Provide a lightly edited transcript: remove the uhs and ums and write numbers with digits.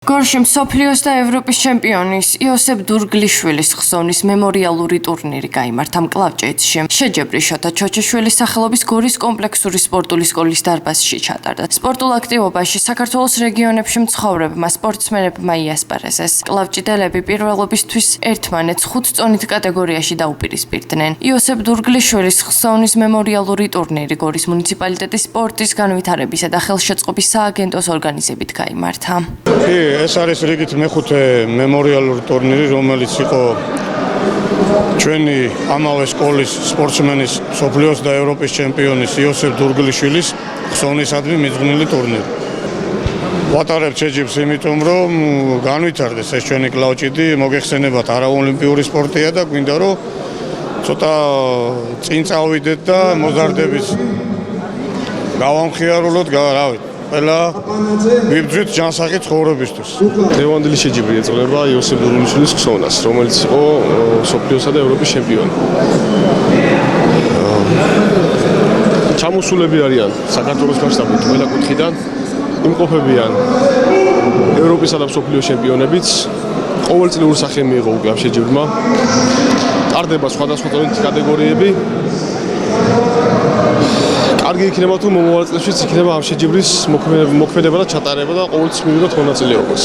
გორში მსოფლიოს და ევროპის ჩემპიონის იოსებ დურგლიშვილის ხსოვნის მემორიალური ტურნირი გაიმართა მკლავჭეცში. შეჯებრი შოთა ჩოჩაშვილის სახელობის გორის კომპლექსური სპორტული სკოლის დარბაზში ჩატარდა. სპორტულ აქტივობაში საქართველოს რეგიონებში მცხოვრებმა სპორტსმენებმა იასპარეზეს. მკლავჭიდელები პირველობისთვის ერთმანეთს 5 წონით კატეგორიაში დაუპირისპირდნენ. იოსებ დურგლიშვილის ხსოვნის მემორიალური ტურნირი გორის მუნიციპალიტეტის სპორტის განვითარებისა და ხელშეწყობის სააგენტოს ორგანიზებით გაიმართა. ეს არის რიგით მეხუთე მემორიალური ტურნირი, რომელიც იყო ჩვენი ამავე სკოლის სპორტსმენის, მსოფლიოს და ევროპის ჩემპიონის იოსებ დურგლიშვილის ხსოვნისადმი მიძღვნილი ტურნირი. ვატარებთ შეჯიბრს იმიტომ, რომ განვითარდეს ეს ჩვენი კლავჭიდი, მოგეხსენებათ არაოლიმპიური სპორტია და გვინდა რომ ცოტა წინ წავიდეთ და მოზარდების გავამხიარულოთ, რავით. ყველა ვიბრძვით ჯანსაღი ცხოვრებისთვის. დღევანდელი შეჯიბრი ეწოდება იოსებ დურგლიშვილის ხსოვნას, რომელიც იყო მსოფლიოსა და ევროპის ჩემპიონი. ჩამოსულები არიან საქართველოს გარშემო ყველა კუთხიდან, იმყოფებიან ევროპისა და მსოფლიოს ჩემპიონებიც. ყოველწლიური სახე მიიღო უკვე ამ შეჯიბრმა. ტარდება სხვადასხვა წონით კატეგორიები. კარგი იქნება თუ მომავალ წლებში იქნება ამ შეჯიბრის მოქმედება და ჩატარება და ყოველთვის მივიღოთ მონაწილეობას.